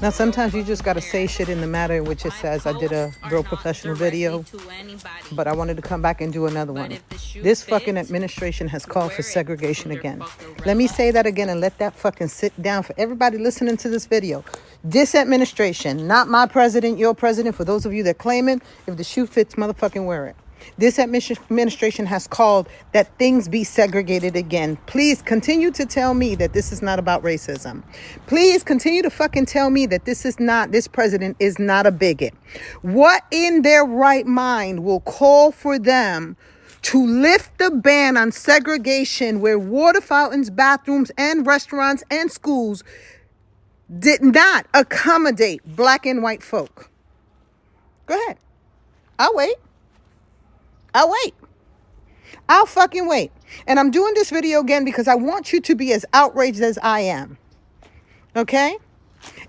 Now, sometimes you just got to say shit in the matter in which it says, I did a real professional video, but I wanted to come back and do another one. This fucking administration has called for segregation again. Let me say that again and let that fucking sit down for everybody listening to this video. This administration, not my president, your president, for those of you that claim it, if the shoe fits, motherfucking wear it. This administration has called that things be segregated again. Please continue to tell me that this is not about racism. Please continue to fucking tell me that this president is not a bigot. What in their right mind will call for them to lift the ban on segregation where water fountains, bathrooms, and restaurants and schools did not accommodate black and white folk? Go ahead. I'll wait. I'll fucking wait. And I'm doing this video again because I want you to be as outraged as I am. Okay?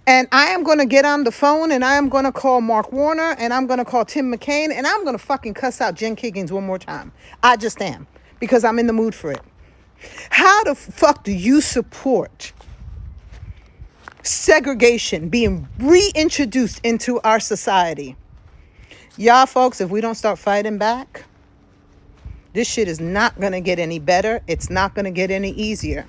And I am going to get on the phone and I am going to call Mark Warner and I'm going to call Tim McCain and I'm going to fucking cuss out Jen Kiggins one more time. I just am. Because I'm in the mood for it. How the fuck do you support segregation being reintroduced into our society? Y'all folks, if we don't start fighting back, this shit is not going to get any better. It's not going to get any easier.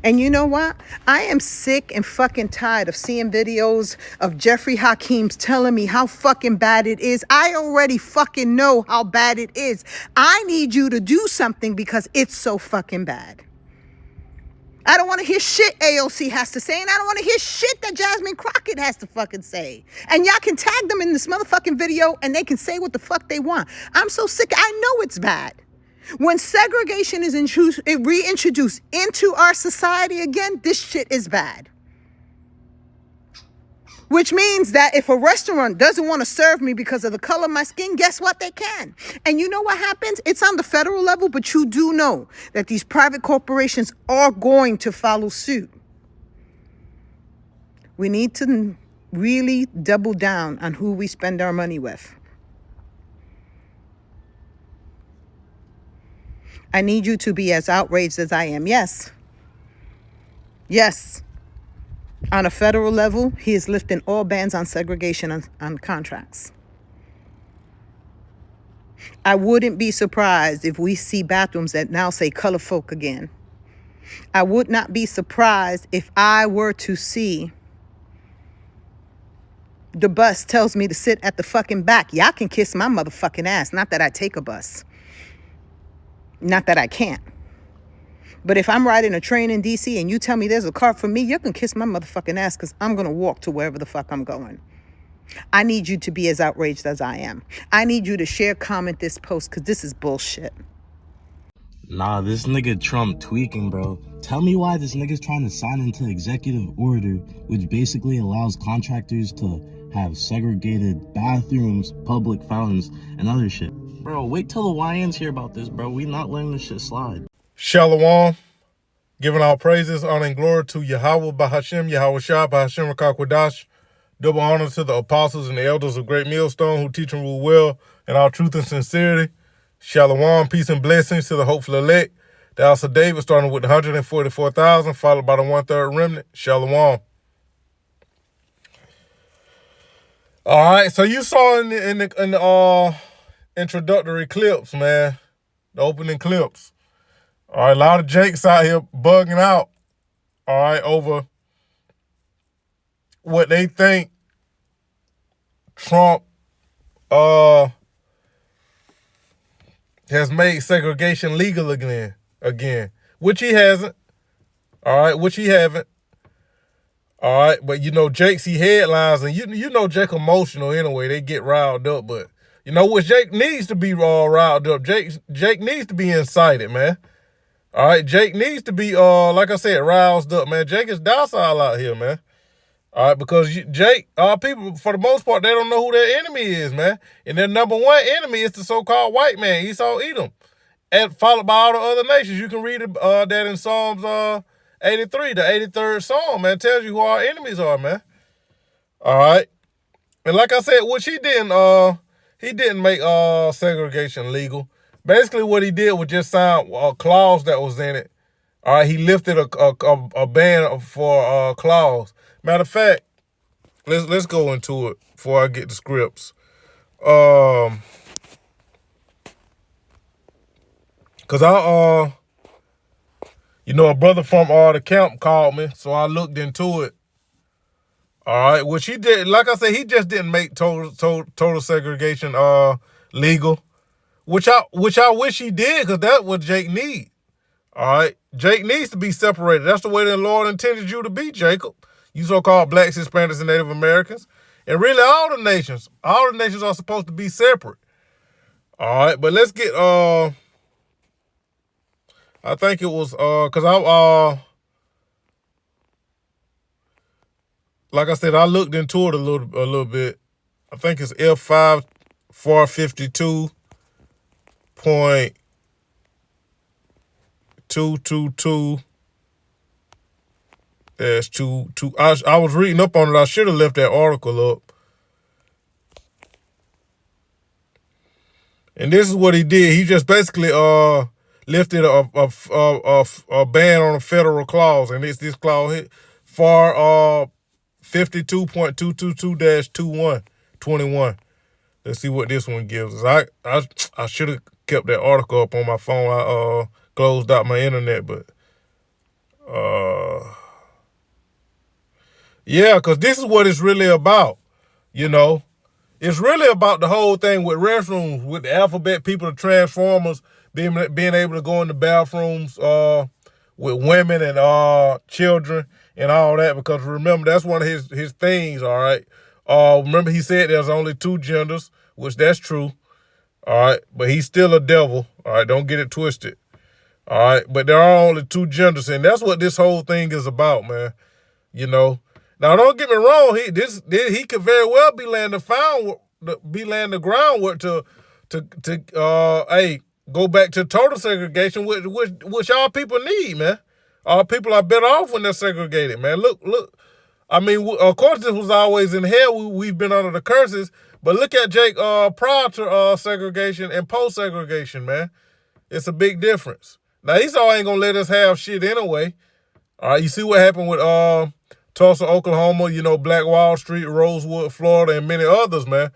And you know what? I am sick and fucking tired of seeing videos of Jeffrey Hakeem's telling me how fucking bad it is. I already fucking know how bad it is. I need you to do something because it's so fucking bad. I don't want to hear shit AOC has to say, and I don't want to hear shit that Jasmine Crockett has to fucking say. And y'all can tag them in this motherfucking video, and they can say what the fuck they want. I'm so sick. I know it's bad. When segregation is reintroduced into our society again, this shit is bad. Which means that if a restaurant doesn't want to serve me because of the color of my skin, guess what? They can. And you know what happens? It's on the federal level, but you do know that these private corporations are going to follow suit. We need to really double down on who we spend our money with. I need you to be as outraged as I am. Yes. On a federal level, he is lifting all bans on segregation on contracts. I wouldn't be surprised if we see bathrooms that now say color folk again. I would not be surprised if I were to see the bus tells me to sit at the fucking back. Y'all can kiss my motherfucking ass. Not that I take a bus. Not that I can't. But if I'm riding a train in D.C. and you tell me there's a car for me, you can kiss my motherfucking ass because I'm going to walk to wherever the fuck I'm going. I need you to be as outraged as I am. I need you to share, comment this post because this is bullshit. Nah, this nigga Trump tweaking, bro. Tell me why this nigga's trying to sign into executive order, which basically allows contractors to have segregated bathrooms, public fountains, and other shit. Bro, wait till the YNs hear about this, bro. We not letting this shit slide. Shalom, giving all praises, honor, and glory to Yahweh Bahashem, Yahweh Shah, Bahashem Rakakwadash. Double honor to the apostles and the elders of Great Millstone who teach and rule well in all truth and sincerity. Shalom, peace and blessings to the hopeful elect. The house of David starting with 144,000, followed by the 1/3 remnant. Shalom. All right, so you saw in the introductory clips, man, the opening clips. All right, a lot of Jakes out here bugging out, all right, over what they think Trump has made segregation legal again, which he hasn't, all right, which he haven't, all right, but you know, Jake see headlines, and you know Jake emotional anyway, they get riled up, but you know what, Jake needs to be riled up, Jake needs to be incited, man. All right, Jake needs to be, like I said, roused up, man. Jake is docile out here, man. All right, because Jake, people, for the most part, they don't know who their enemy is, man. And their number one enemy is the so-called white man, Esau Edom, and followed by all the other nations. You can read that in Psalms 83, the 83rd Psalm, man. It tells you who our enemies are, man. All right. And like I said, which he didn't make segregation legal. Basically, what he did was just sign a clause that was in it. All right, he lifted a ban for a clause. Matter of fact, let's go into it before I get the scripts. Cause a brother from the camp called me, so I looked into it. All right, which he did. Like I said, he just didn't make total segregation legal, which I wish he did, cause that's what Jake needs. All right, Jake needs to be separated. That's the way the Lord intended you to be, Jacob. You so-called blacks, Hispanics, and Native Americans, and really all the nations are supposed to be separate. All right, but let's get I think it was cause I like I said, I looked into it a little bit. I think it's F5 452.222. There's two. I was reading up on it. I should have left that article up. And this is what he did. He just basically lifted a ban on a federal clause, and it's this clause hit FAR 52.222-21. Let's see what this one gives us. I should have kept that article up on my phone. I closed out my internet, but yeah, because this is what it's really about. It's really about the whole thing with restrooms, with the alphabet people, the Transformers, being able to go in the bathrooms with women and children and all that. Because remember, that's one of his things, all right? Remember, he said there's only two genders, which that's true, all right? But he's still a devil, all right? Don't get it twisted, all right? But there are only two genders, and that's what this whole thing is about, man. Now, don't get me wrong. He could very well be laying the groundwork to go back to total segregation, which all people need, man. All people are better off when they're segregated, man. Look. I mean, of course, this was always in hell. We've been under the curses, but look at Jake prior to segregation and post segregation, man. It's a big difference. Now, Esau ain't gonna let us have shit anyway. All right, you see what happened with Tulsa, Oklahoma, Black Wall Street, Rosewood, Florida, and many others, man.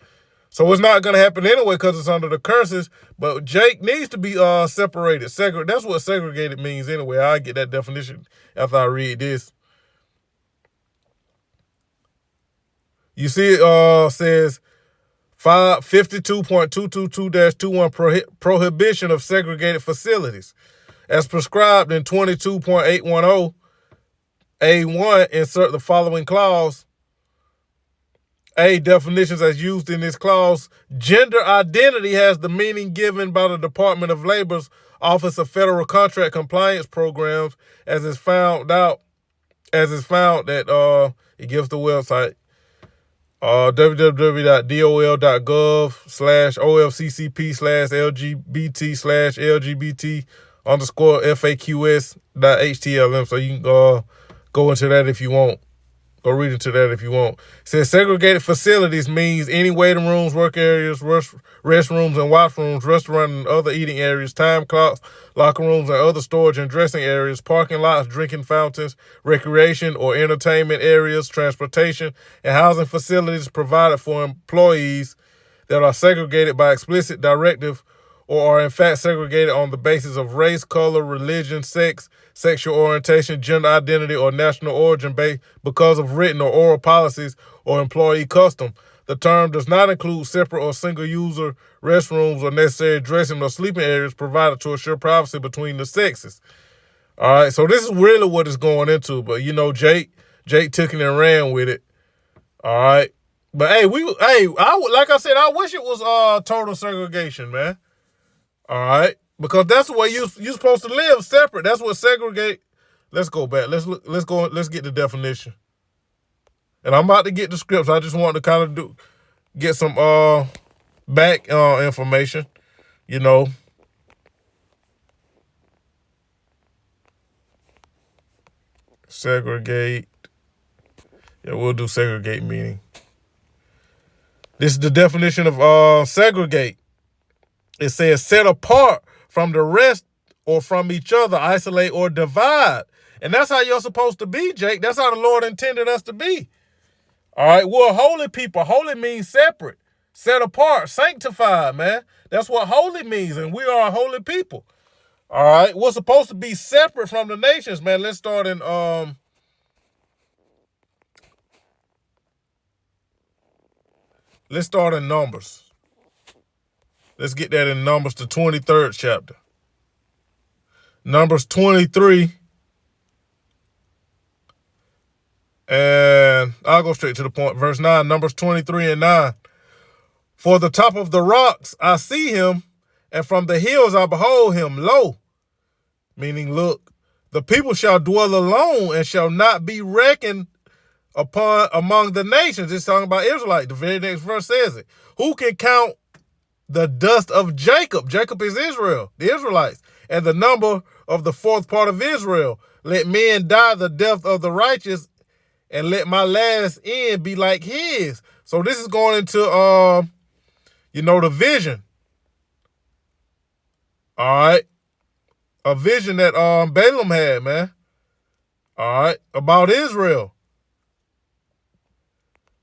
So it's not going to happen anyway because it's under the curses. But Jake needs to be separated. That's what segregated means anyway. I get that definition after I read this. You see it says 52.222-21 prohibition of segregated facilities. As prescribed in 22.810, A1, insert the following clause. A, definitions as used in this clause. Gender identity has the meaning given by the Department of Labor's Office of Federal Contract Compliance Programs, as is found that it gives the website www.DOL.gov/OFCCP/LGBT/LGBT_FAQS.HTML. So you can go into that if you want. Go read into that if you want. It says segregated facilities means any waiting rooms, work areas, restrooms and washrooms, restaurant and other eating areas, time clocks, locker rooms and other storage and dressing areas, parking lots, drinking fountains, recreation or entertainment areas, transportation, and housing facilities provided for employees that are segregated by explicit directive or are in fact segregated on the basis of race, color, religion, sex, sexual orientation, gender identity, or national origin because of written or oral policies or employee custom. The term does not include separate or single-user restrooms or necessary dressing or sleeping areas provided to assure privacy between the sexes. All right, so this is really what it's going into. But, Jake took it and ran with it. All right. But, like I said, I wish it was total segregation, man. All right, because that's the way you're supposed to live, separate. That's what segregate. Let's go back. Let's get the definition. And I'm about to get the scripts. I just want to kind of get some back information. Segregate. Yeah, we'll do segregate meaning. This is the definition of segregate. It says set apart from the rest or from each other, isolate or divide. And that's how you're supposed to be, Jake. That's how the Lord intended us to be. All right, we're a holy people. Holy means separate, set apart, sanctified, man. That's what holy means, and we are a holy people. All right, we're supposed to be separate from the nations, man. Let's start in Numbers. Let's get that in Numbers, the 23rd chapter. Numbers 23. And I'll go straight to the point. Verse 9, Numbers 23 and 9. For the top of the rocks I see him, and from the hills I behold him. Lo, meaning look, the people shall dwell alone and shall not be reckoned upon among the nations. It's talking about Israelite. The very next verse says it. Who can count the dust of Jacob? Jacob is Israel, the Israelites, and the number of the fourth part of Israel. Let men die the death of the righteous, and let my last end be like his. So this is going into, the vision. All right. A vision that Balaam had, man. All right. About Israel.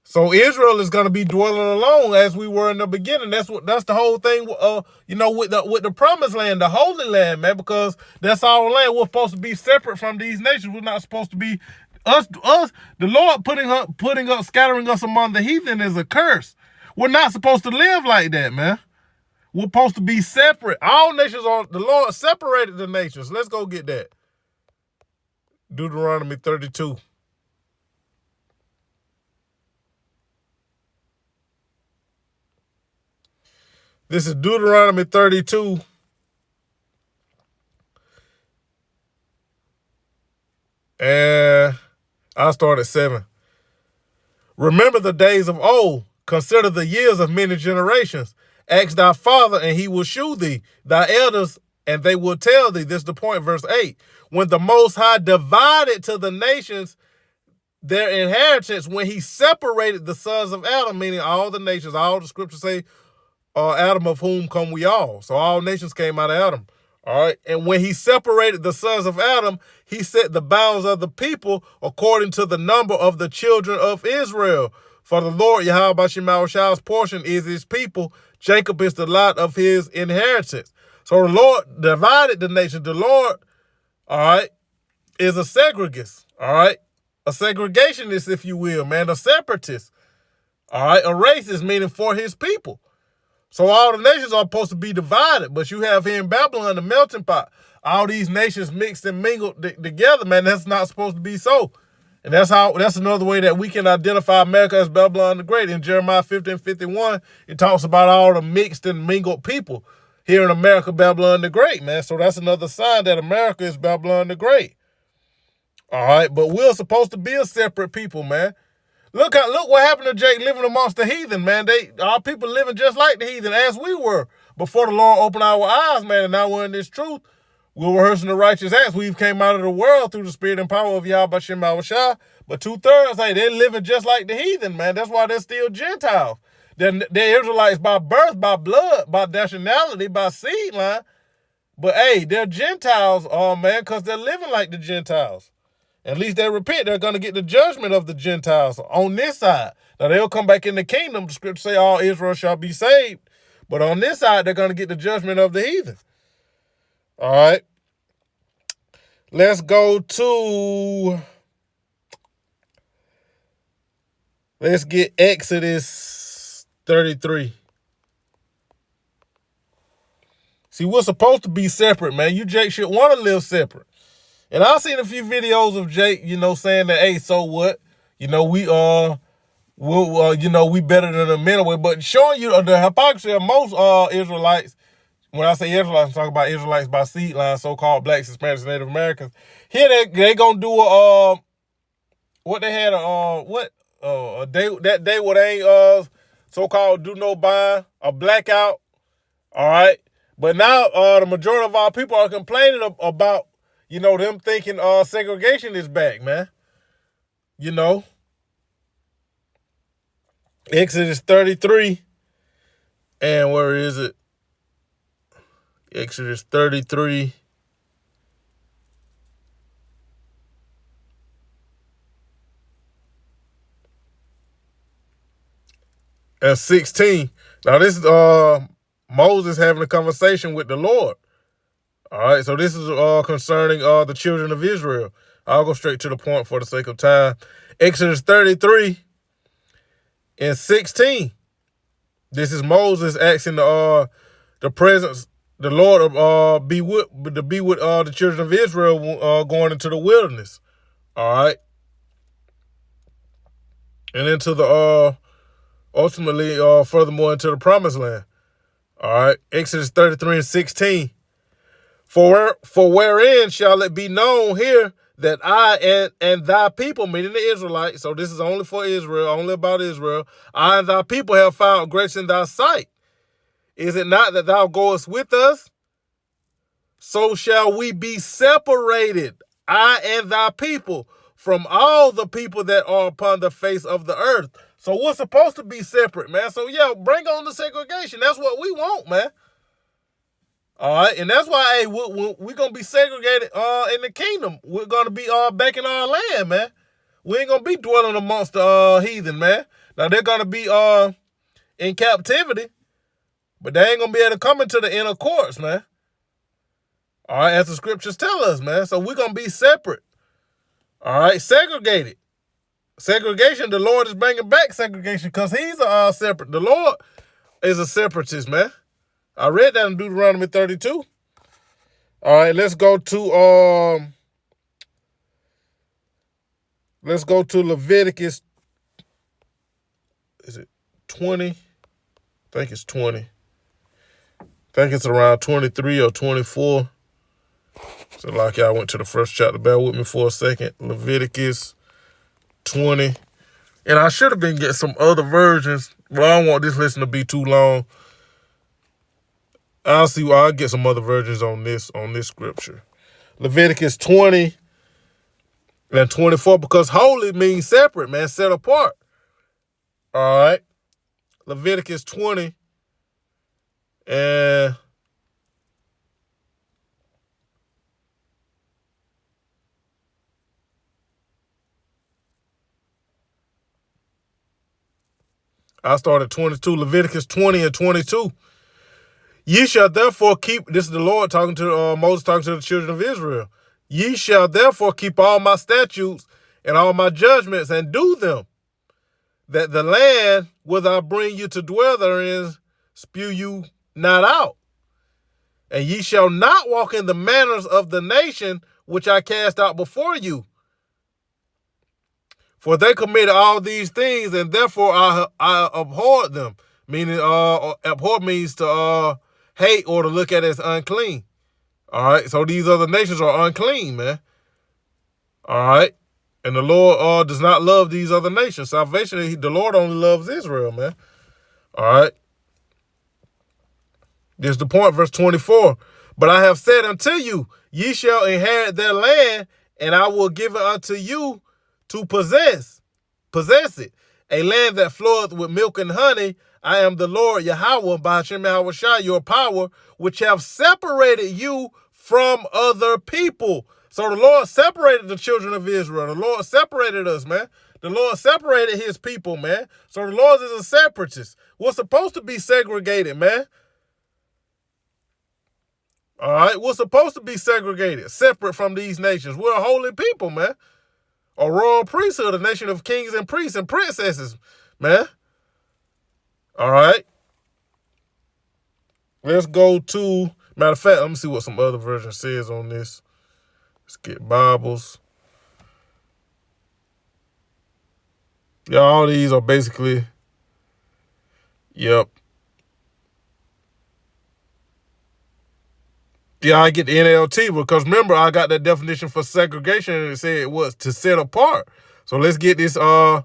So Israel is going to be dwelling alone as we were in the beginning. That's the whole thing, with the promised land, the holy land, man, because that's our land. We're supposed to be separate from these nations. We're not supposed to be us. The Lord putting up, scattering us among the heathen is a curse. We're not supposed to live like that, man. We're supposed to be separate. All nations are, the Lord separated the nations. Let's go get that. Deuteronomy 32. This is Deuteronomy 32. And I'll start at 7. Remember the days of old. Consider the years of many generations. Ask thy father, and he will shew thee, thy elders, and they will tell thee. This is the point, verse 8. When the Most High divided to the nations their inheritance, when he separated the sons of Adam, meaning all the nations, all the scriptures say, Adam, of whom come we all. So all nations came out of Adam. All right. And when he separated the sons of Adam, he set the bounds of the people according to the number of the children of Israel. For the Lord Yahweh Bashimawashaw's portion is his people. Jacob is the lot of his inheritance. So the Lord divided the nation. The Lord, all right, is a segregist. All right. A segregationist, if you will, man. A separatist. All right. A racist, meaning for his people. So all the nations are supposed to be divided, but you have here in Babylon the melting pot. All these nations mixed and mingled together, man. That's not supposed to be so. And that's another way that we can identify America as Babylon the Great. In Jeremiah 50:51, it talks about all the mixed and mingled people here in America, Babylon the Great, man. So that's another sign that America is Babylon the Great. All right, but we're supposed to be a separate people, man. Look what happened to Jake living amongst the heathen, man. Our people living just like the heathen as we were before the Lord opened our eyes, man. And now we're in this truth. We're rehearsing the righteous acts. We've came out of the world through the spirit and power of Yahweh Shem Yahushua. But 2/3, hey, they're living just like the heathen, man. That's why they're still Gentiles. They're Israelites by birth, by blood, by nationality, by seed line. But hey, they're Gentiles, man, because they're living like the Gentiles. At least they repent, they're going to get the judgment of the Gentiles on this side. Now, they'll come back in the kingdom. The scripture say all Israel shall be saved. But on this side, they're going to get the judgment of the heathen. All right. Let's go to... Let's get Exodus 33. See, we're supposed to be separate, man. You, Jake, should want to live separate. And I've seen a few videos of Jake, saying that, hey, so what? We better than them anyway. But showing you the hypocrisy of most Israelites. When I say Israelites, I'm talking about Israelites by seed line, so-called blacks, Hispanics, and Native Americans. Here they gonna do what they had a day that day where they ain't so-called do no buying, a blackout. All right, but now the majority of our people are complaining about. Them thinking segregation is back, man. Exodus 33. And where is it? Exodus 33. and 16. Now this is Moses having a conversation with the Lord. All right, so this is concerning the children of Israel. I'll go straight to the point for the sake of time. Exodus 33 and 16. This is Moses asking the presence, the Lord, to be with the children of Israel going into the wilderness. All right, and into the ultimately furthermore into the promised land. All right, Exodus 33 and 16. For wherein shall it be known here that I and thy people, meaning the Israelites, so this is only for Israel, only about Israel, I and thy people have found grace in thy sight. Is it not that thou goest with us? So shall we be separated, I and thy people, from all the people that are upon the face of the earth. So we're supposed to be separate, man. So yeah, bring on the segregation. That's what we want, man. All right, and that's why, hey, we're going to be segregated in the kingdom. We're going to be back in our land, man. We ain't going to be dwelling amongst the heathen, man. Now, they're going to be in captivity, but they ain't going to be able to come into the inner courts, man. All right, as the scriptures tell us, man. So we're going to be separate. All right, segregated. Segregation, the Lord is bringing back segregation because he's separate. The Lord is a separatist, man. I read that in Deuteronomy 32. All right, let's go to Leviticus. Is it 20? I think it's 20. I think it's around 23 or 24. So like I went to the first chapter. Bear with me for a second. Leviticus 20. And I should have been getting some other versions, but I don't want this lesson to be too long. I'll get some other versions on this scripture. Leviticus 20 and 24, because holy means separate, man, set apart. All right. Leviticus 20 and I started 22, Leviticus 20 and 22. Ye shall therefore keep, this is the Lord talking to Moses talking to the children of Israel. Ye shall therefore keep all my statutes and all my judgments and do them, that the land whither I bring you to dwell therein spew you not out. And ye shall not walk in the manners of the nation which I cast out before you. For they committed all these things, and therefore I abhorred them. Meaning, abhor means to hate or to look at as unclean. All right, so these other nations are unclean, man. All right, and the Lord does not love these other nations. Salvation, the Lord only loves Israel, man. All right. There's the point, verse 24. But I have said unto you, ye shall inherit their land, and I will give it unto you to possess it. A land that floweth with milk and honey. I am the Lord Yahweh, by Hashem Yahweh, your power, which have separated you from other people. So the Lord separated the children of Israel. The Lord separated us, man. The Lord separated his people, man. So the Lord is a separatist. We're supposed to be segregated, man. All right, we're supposed to be segregated, separate from these nations. We're a holy people, man. A royal priesthood, a nation of kings and priests and princesses, man. All right. Let's go to, matter of fact, let me see what some other version says on this. Let's get Bibles. Yeah, all these are basically, yep. Yeah, I get the NLT because remember, I got that definition for segregation and it said it was to set apart. So let's get this, what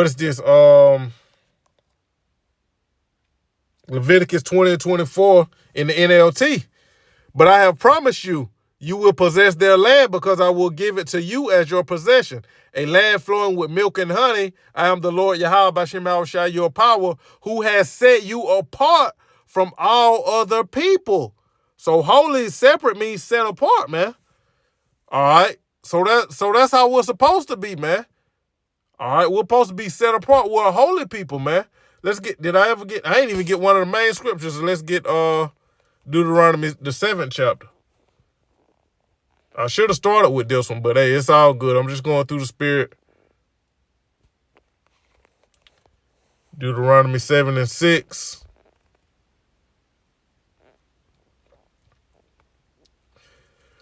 is this? Leviticus 20 and 24 in the NLT. But I have promised you, you will possess their land because I will give it to you as your possession. A land flowing with milk and honey. I am the Lord Yahweh, by Hashem Yahweh, your power, who has set you apart from all other people. So holy, separate means set apart, man. All right. So that's how we're supposed to be, man. All right. We're supposed to be set apart. We're a holy people, man. Let's get, I ain't even get one of the main scriptures. So let's get Deuteronomy, the 7th chapter. I should have started with this one, but hey, it's all good. I'm just going through the spirit. Deuteronomy 7 and 6.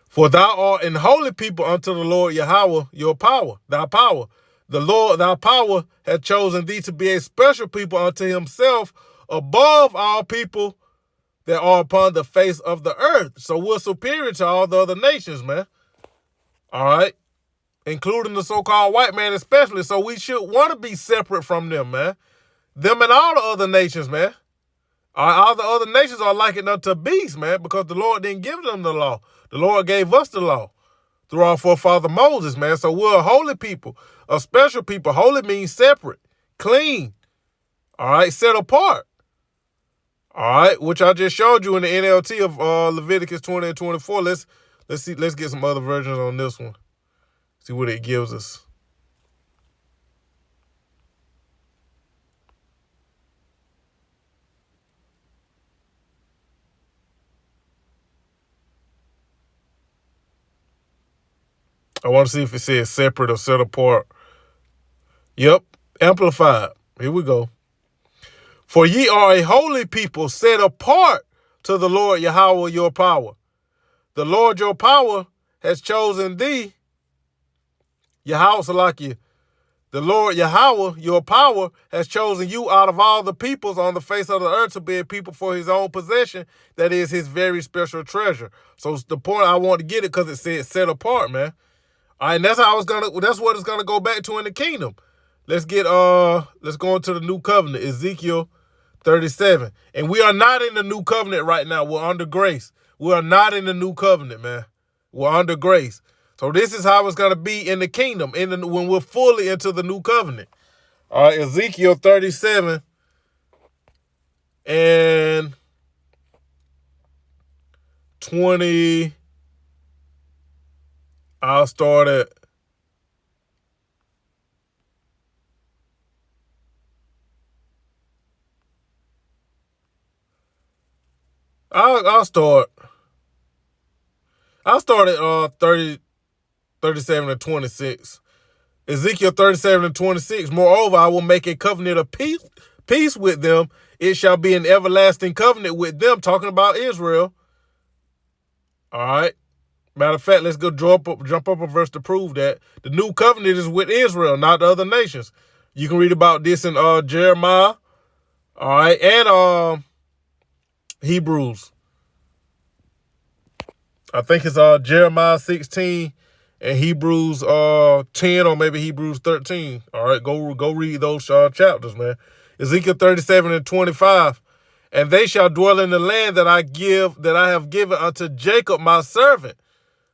For thou art an holy people unto the Lord Yahweh, your power, thy power. The Lord, thy power, hath chosen thee to be a special people unto himself above all people that are upon the face of the earth. So we're superior to all the other nations, man. All right? Including the so-called white man especially. So we should want to be separate from them, man. Them and all the other nations, man. All the other nations are likened unto beasts, man, because the Lord didn't give them the law. The Lord gave us the law through our forefather Moses, man. So we're a holy people, a special people. Holy means separate, clean, all right, set apart, all right, which I just showed you in the NLT of Leviticus 20 and 24. Let's get some other versions on this one. See what it gives us. I want to see if it says separate or set apart. Yep, amplified. Here we go. For ye are a holy people set apart to the Lord Yahweh your power. The Lord your power has chosen thee, Yahweh Salakia. The Lord Yahweh your power has chosen you out of all the peoples on the face of the earth to be a people for his own possession. That is his very special treasure. So the point I want to get it because it said set apart, man. All right, and that's what it's gonna go back to in the kingdom. Let's go into the new covenant, Ezekiel 37. And we are not in the new covenant right now. We're under grace. We are not in the new covenant, man. We're under grace. So this is how it's gonna be in the kingdom, when we're fully into the new covenant. All right, Ezekiel 37 and 20. I'll start at I'll start at 37 and 26. Ezekiel 37 and 26. Moreover, I will make a covenant of peace with them. It shall be an everlasting covenant with them. Talking about Israel. All right. Matter of fact, let's go jump up a verse to prove that. The new covenant is with Israel, not the other nations. You can read about this in Jeremiah, all right, and Hebrews. I think it's Jeremiah 16 and Hebrews 10 or maybe Hebrews 13. All right, go read those chapters, man. Ezekiel 37 and 25. And they shall dwell in the land that I have given unto Jacob my servant,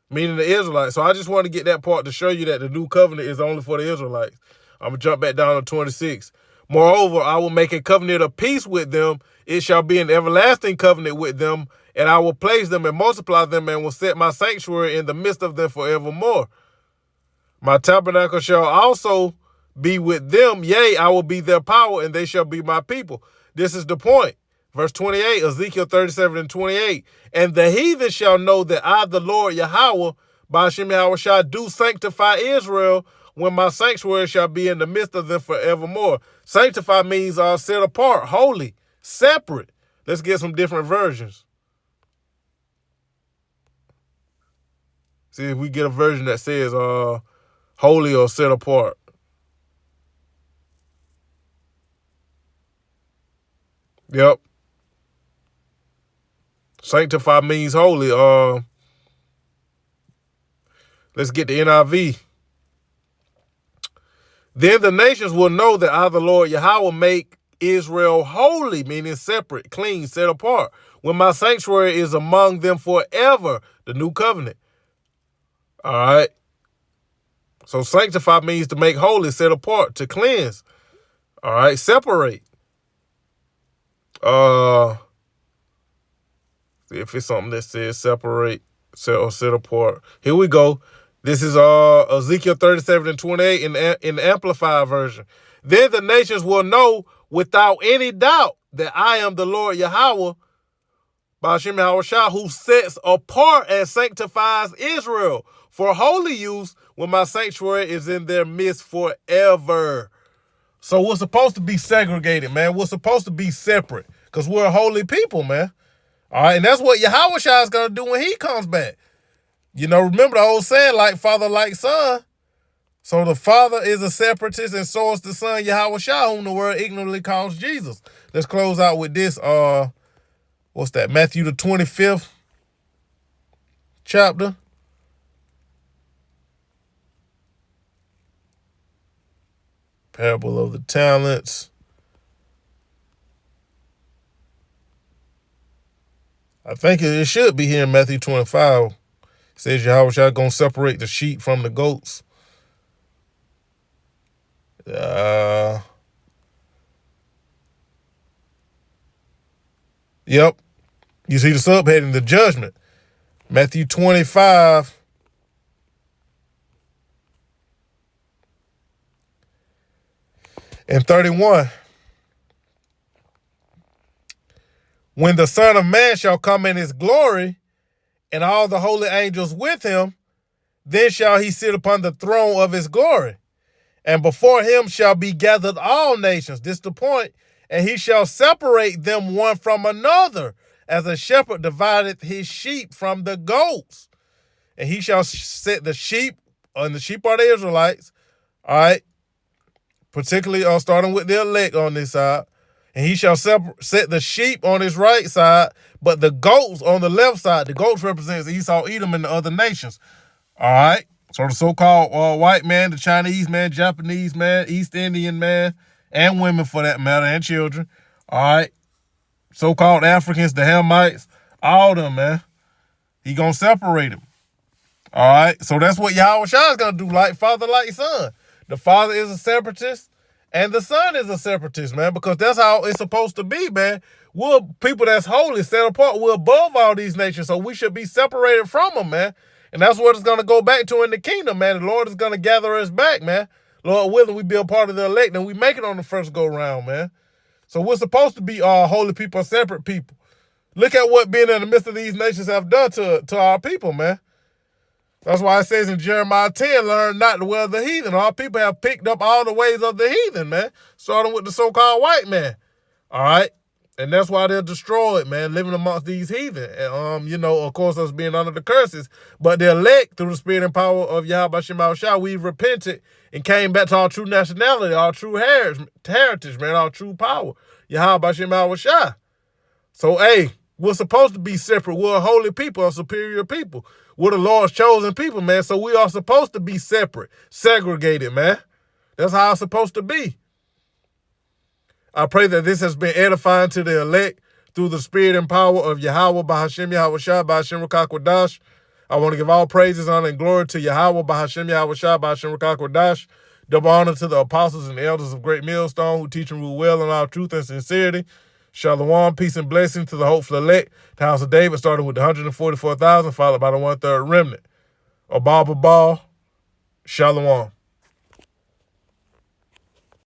meaning the Israelites. So I just want to get that part to show you that the new covenant is only for the Israelites. I'm going to jump back down to 26. Moreover, I will make a covenant of peace with them. It shall be an everlasting covenant with them, and I will place them and multiply them and will set my sanctuary in the midst of them forevermore. My tabernacle shall also be with them. Yea, I will be their power, and they shall be my people. This is the point. Verse 28, Ezekiel 37 and 28. And the heathen shall know that I, the Lord Yahweh, by Hashem Yahweh, shall do sanctify Israel when my sanctuary shall be in the midst of them forevermore. Sanctify means set apart, holy, separate. Let's get some different versions. See if we get a version that says holy or set apart. Yep. Sanctify means holy. Let's get the NIV. Then the nations will know that I, the Lord Yahweh, make Israel holy, meaning separate, clean, set apart, when my sanctuary is among them forever, the new covenant. All right. So sanctify means to make holy, set apart, to cleanse. All right. Separate. If it's something that says separate, set apart. Here we go. This is Ezekiel 37 and 28 in the Amplified version. Then the nations will know without any doubt that I am the Lord Yahweh, Ba'ashem Yahushua, who sets apart and sanctifies Israel for holy use when my sanctuary is in their midst forever. So we're supposed to be segregated, man. We're supposed to be separate because we're a holy people, man. All right, and that's what Yahushua is going to do when he comes back. You know, remember the old saying, like father, like son. So the Father is a separatist, and so is the Son, Yahushua, whom the world ignorantly calls Jesus. Let's close out with this. What's that? Matthew the 25th chapter. Parable of the talents. I think it should be here in Matthew 25. It says Yahushua going to separate the sheep from the goats. Yep. You see the subheading, the judgment. Matthew 25. And 31. When the Son of Man shall come in his glory, and all the holy angels with him, then shall he sit upon the throne of his glory. And before him shall be gathered all nations. This is the point. And he shall separate them one from another, as a shepherd divideth his sheep from the goats. And he shall set the sheep, and the sheep are the Israelites, all right, particularly starting with the elect on this side. And he shall set the sheep on his right side, but the goats on the left side. The goats represents Esau, Edom, and the other nations. All right. So the so-called white man, the Chinese man, Japanese man, East Indian man, and women for that matter, and children. All right. So-called Africans, the Hamites, all of them, man. He gonna separate them. All right. So that's what Yahushua is gonna do, like father, like son. The father is a separatist, and the son is a separatist, man, because that's how it's supposed to be, man. We're people that's holy, set apart. We're above all these nations, so we should be separated from them, man. And that's what it's going to go back to in the kingdom, man. The Lord is going to gather us back, man. Lord willing, we be a part of the elect, and we make it on the first go-round, man. So we're supposed to be holy people, separate people. Look at what being in the midst of these nations have done to our people, man. That's why it says in Jeremiah 10, learn not the way of the heathen. Our people have picked up all the ways of the heathen, man. Starting with the so-called white man. All right? And that's why they're destroyed, man, living amongst these heathen. And, you know, of course, us being under the curses. But the elect, through the spirit and power of Yahweh Shema Shah, we've repented and came back to our true nationality, our true heritage, man, our true power. Yahweh Shema Shah. So, hey, we're supposed to be separate. We're a holy people, a superior people. We're the Lord's chosen people, man. So we are supposed to be separate, segregated, man. That's how it's supposed to be. I pray that this has been edifying to the elect through the spirit and power of Yahweh, Bahashem Yahushua, Bahashem Rakakwadash. I want to give all praises, honor, and glory to Yahweh, Bahashem Yahushua, Bahashem Rakakwadash. Double honor to the apostles and elders of Great Millstone who teach and rule well in our truth and sincerity. Shalom, peace and blessing to the hopeful elect. The house of David, starting with the 144,000, followed by the 1/3 remnant. Abba, Shalom.